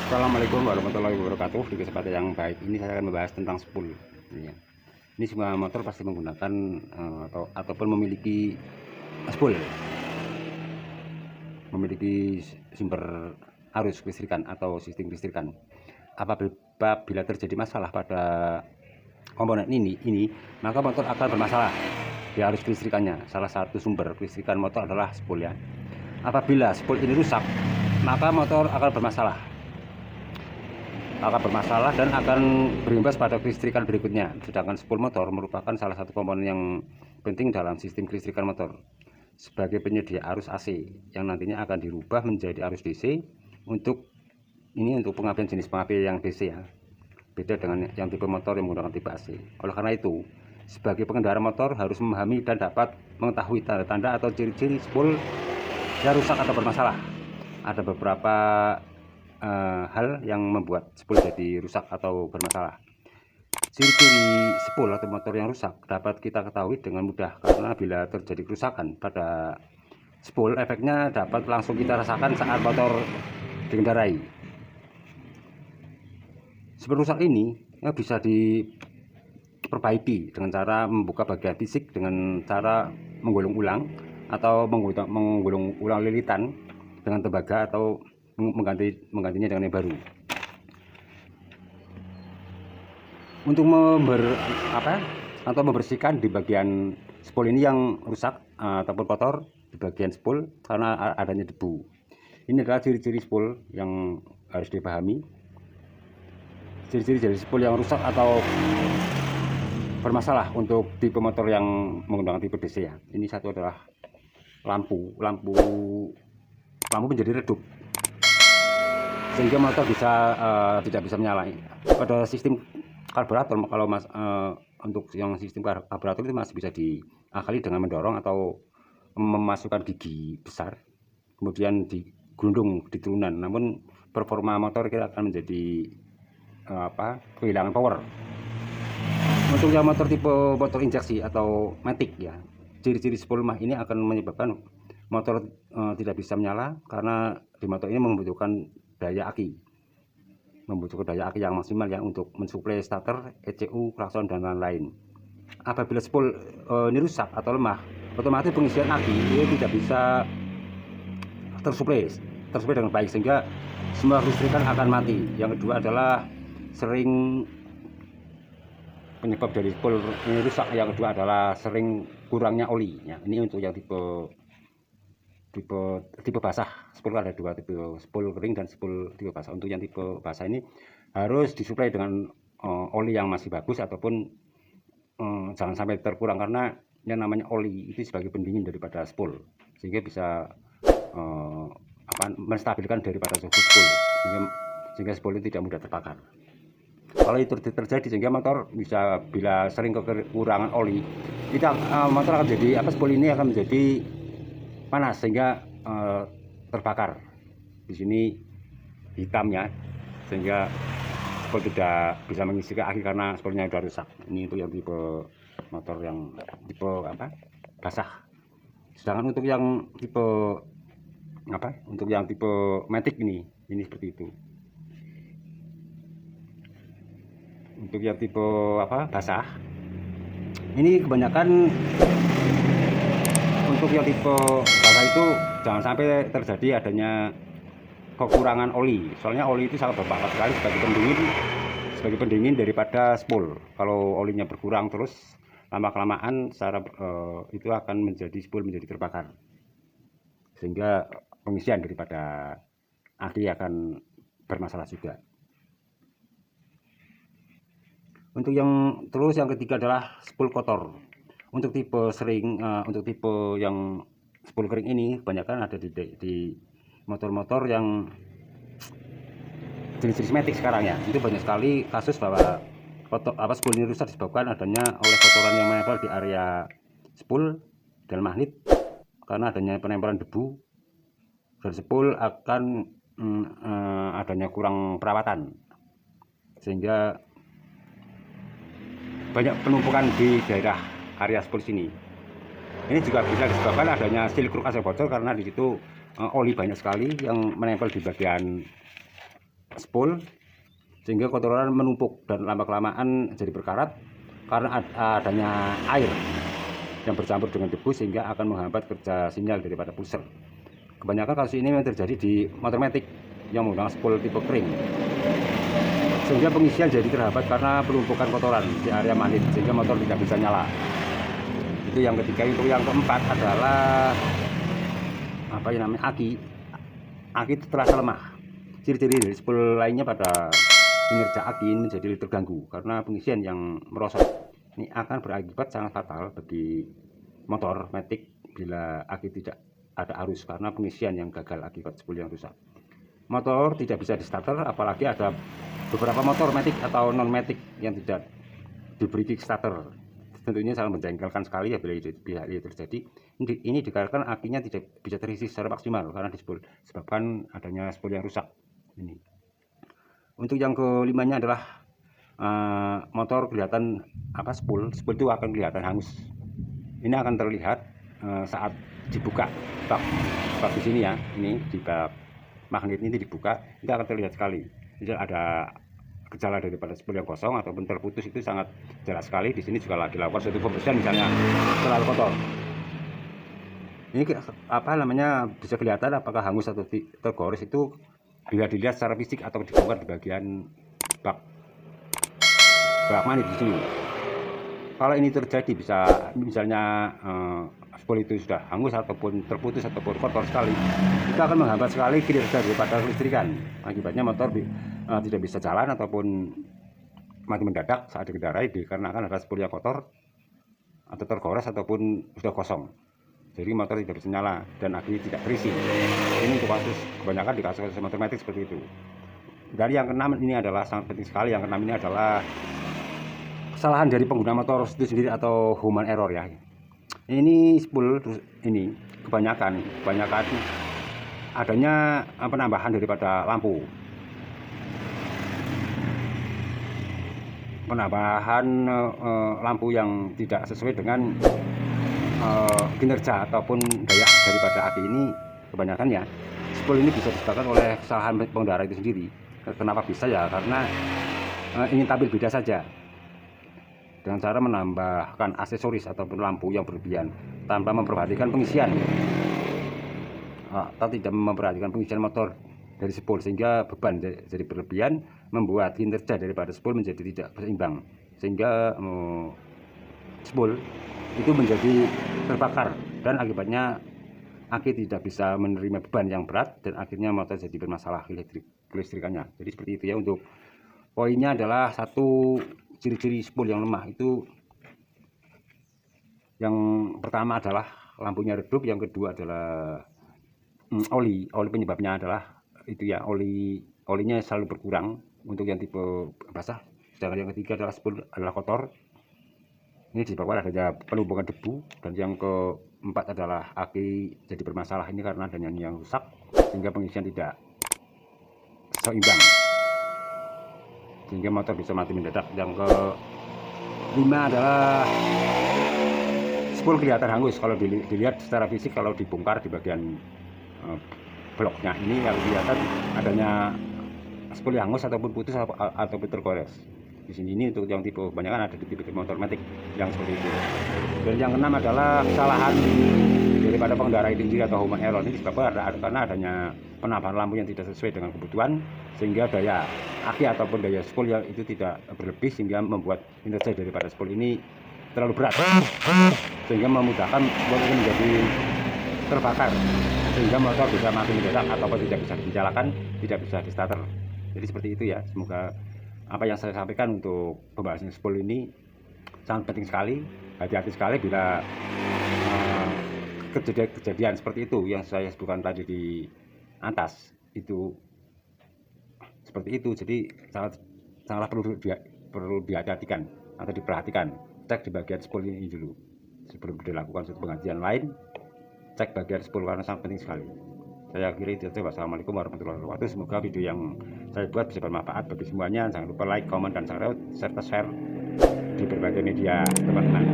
Assalamualaikum warahmatullahi wabarakatuh. Di kesempatan yang baik ini saya akan membahas tentang spool. Ini semua motor pasti menggunakan ataupun memiliki spool, memiliki sumber arus kelistrikan atau sistem kelistrikan. Apabila terjadi masalah pada komponen ini maka motor akan bermasalah di arus kelistrikannya. Salah satu sumber kelistrikan motor adalah spool ya. Apabila spool ini rusak, maka motor akan bermasalah dan akan berimbas pada kelistrikan berikutnya. Sedangkan spool motor merupakan salah satu komponen yang penting dalam sistem kelistrikan motor sebagai penyedia arus AC yang nantinya akan dirubah menjadi arus DC untuk pengapian jenis pengapian yang DC ya. Beda dengan yang tipe motor yang menggunakan tipe AC. Oleh karena itu, sebagai pengendara motor harus memahami dan dapat mengetahui tanda-tanda atau ciri-ciri spool yang rusak atau bermasalah. Ada beberapa hal yang membuat spool jadi rusak atau bermasalah. Ciri-ciri spool atau motor yang rusak dapat kita ketahui dengan mudah karena bila terjadi kerusakan pada spool, efeknya dapat langsung kita rasakan saat motor dikendarai. Spool rusak ini bisa diperbaiki dengan cara membuka bagian fisik dengan cara menggulung ulang atau menggulung ulang lilitan dengan tembaga atau menggantinya dengan yang baru. Untuk membersihkan di bagian spool ini yang rusak ataupun kotor di bagian spool karena adanya debu. Ini adalah ciri-ciri spool yang harus dipahami. Ciri-ciri dari spool yang rusak atau bermasalah untuk tipe motor yang menggunakan tipe DC ya. Ini satu adalah lampu menjadi redup sehingga motor tidak bisa menyala. Pada sistem karburator, kalau untuk yang sistem karburator itu masih bisa diakali dengan mendorong atau memasukkan gigi besar kemudian digerundung di turunan, namun performa motor kita akan menjadi kehilangan power. Untuk yang motor tipe motor injeksi atau matic ya, ciri-ciri spool lemah ini akan menyebabkan motor tidak bisa menyala karena di motor ini membutuhkan daya aki yang maksimal ya untuk mensuplai starter, ECU, klakson dan lain-lain. Apabila spool ini rusak atau lemah, otomatis pengisian aki ini tidak bisa tersuplai dengan baik sehingga semua kelistrikan akan mati. Yang kedua adalah sering penyebab dari spool ini rusak, yang kedua adalah sering kurangnya oli ya. Ini untuk yang tipe basah. Spool ada dua tipe, spool kering dan spool tipe basah. Untuk yang tipe basah ini harus disuplai dengan oli yang masih bagus ataupun jangan sampai terkurang karena yang namanya oli itu sebagai pendingin daripada spool sehingga bisa menstabilkan daripada suhu spool sehingga spool itu tidak mudah terbakar. Kalau itu terjadi sehingga motor bisa, bila sering kekurangan oli, motor akan menjadi spool ini akan menjadi panas sehingga terbakar. Di sini hitamnya sehingga spool tidak bisa mengisi ke aki karena spoolnya sudah rusak. Ini untuk yang tipe motor yang tipe basah. Sedangkan untuk yang tipe matic ini seperti itu. Untuk yang tipe basah ini kebanyakan untuk yang tipe basah itu jangan sampai terjadi adanya kekurangan oli. Soalnya oli itu sangat bermanfaat sekali sebagai pendingin daripada spool. Kalau olinya berkurang terus lama-kelamaan itu akan menjadi spool menjadi terbakar sehingga pengisian daripada aki akan bermasalah juga. Untuk yang ketiga adalah spool kotor. Untuk tipe yang spool kering ini kebanyakan ada di motor-motor yang jenis-jenis matic sekarang ya. Itu banyak sekali kasus bahwa spool ini rusak disebabkan adanya oleh kotoran yang menempel di area spool dan magnet karena adanya penempelan debu dan spool akan adanya kurang perawatan sehingga banyak penumpukan di daerah area spool sini. Ini juga bisa disebabkan adanya seal kruk AC bocor karena di situ oli banyak sekali yang menempel di bagian spol, sehingga kotoran menumpuk dan lama-kelamaan jadi berkarat karena adanya air yang bercampur dengan debu, sehingga akan menghambat kerja sinyal daripada pulser. Kebanyakan kasus ini memang terjadi di motor matic yang menggunakan spol tipe kering, sehingga pengisian jadi terhambat karena penumpukan kotoran di area manit, sehingga motor tidak bisa nyala. Itu yang ketiga. Untuk yang keempat adalah aki. Aki itu terasa lemah. Ciri-ciri dari spol lainnya pada kinerja aki ini menjadi terganggu karena pengisian yang merosot. Ini akan berakibat sangat fatal bagi motor matic bila aki tidak ada arus karena pengisian yang gagal akibat spol yang rusak. Motor tidak bisa di starter, apalagi ada beberapa motor matic atau non matic yang tidak diberi kickstarter. Tentunya sangat menjengkelkan sekali ya bila itu terjadi. Ini dikarenakan akinya tidak bisa terisi secara maksimal karena disebabkan adanya spol yang rusak ini. Untuk yang kelimanya adalah motor kelihatan spol itu akan kelihatan hangus. Ini akan terlihat saat dibuka bak di sini ya, ini di bak magnet ini dibuka, itu akan terlihat sekali. Jadi ada gejala daripada spol yang kosong ataupun terputus, itu sangat jelas sekali. Di sini juga lagi lakukan suatu pembersihan, misalnya terlalu kotor. Ini bisa kelihatan apakah hangus atau tergores itu bila dilihat secara fisik atau dibongkar di bagian bak magnet di sini. Kalau ini terjadi, bisa misalnya spol itu sudah hangus ataupun terputus ataupun kotor sekali, itu akan menghambat sekali kinerja daripada kelistrikan. Akibatnya motor tidak bisa jalan ataupun mati mendadak saat dikendarai dikarenakan ada spol yang kotor atau tergores ataupun sudah kosong. Jadi motor tidak bisa nyala dan aki tidak terisi. Ini untuk kasus, kebanyakan di kasus motor matic seperti itu. Dari yang keenam ini adalah sangat penting sekali. Yang keenam ini adalah kesalahan dari pengguna motor itu sendiri atau human error ya. Ini spol ini kebanyakan adanya penambahan daripada lampu. Penambahan lampu yang tidak sesuai dengan kinerja ataupun daya daripada aki ini. Kebanyakan ya spol ini bisa disebabkan oleh kesalahan pengendara itu sendiri. Kenapa bisa ya? Karena ingin tampil beda saja dengan cara menambahkan aksesoris ataupun lampu yang berlebihan tanpa memperhatikan pengisian atau tidak memperhatikan pengisian motor dari spol, sehingga beban jadi berlebihan, membuat kinerja daripada spol menjadi tidak seimbang, sehingga spol itu menjadi terbakar dan akibatnya aki tidak bisa menerima beban yang berat dan akhirnya motor jadi bermasalah kelistrikannya. Jadi seperti itu ya. Untuk poinnya adalah satu, ciri-ciri spol yang lemah itu yang pertama adalah lampunya redup, yang kedua adalah oli penyebabnya adalah itu ya, olinya selalu berkurang untuk yang tipe basah. Sedangkan yang ketiga adalah spol adalah kotor, ini disebabkan adanya penumpukan debu. Dan yang keempat adalah aki jadi bermasalah ini karena adanya yang rusak sehingga pengisian tidak seimbang, sehingga motor bisa mati mendadak. Yang kelima adalah spol kelihatan hangus. Kalau dilihat secara fisik, kalau dibongkar di bagian bloknya ini, kalau kelihatan adanya spol yang hangus ataupun putus ataupun tergores. Di sini ini untuk yang tipe kebanyakan ada di tipe motor matic yang seperti itu. Dan yang keenam adalah kesalahan daripada pengendara itu sendiri atau human error. Ini disebabkan karena adanya penambahan lampu yang tidak sesuai dengan kebutuhan, sehingga daya aki ataupun daya spol yang itu tidak berlebih, sehingga membuat kinerja daripada spol ini terlalu berat, sehingga memudahkan motor menjadi terbakar, sehingga motor bisa mati mendadak ataupun tidak bisa dinyalakan, tidak bisa di starter. Jadi seperti itu ya. Semoga apa yang saya sampaikan untuk pembahasan spol ini sangat penting sekali. Hati-hati sekali bila kejadian seperti itu yang saya sebutkan tadi di atas itu seperti itu. Jadi sangat perlu dihati-hatikan atau diperhatikan. Cek di bagian spol ini dulu sebelum dilakukan suatu penggantian lain. Cek bagian spol karena sangat penting sekali. Saya akhiri itu. Wassalamualaikum warahmatullahi wabarakatuh. Semoga video yang saya buat bisa bermanfaat bagi semuanya. Jangan lupa like, comment, dan serta share di berbagai media teman-teman.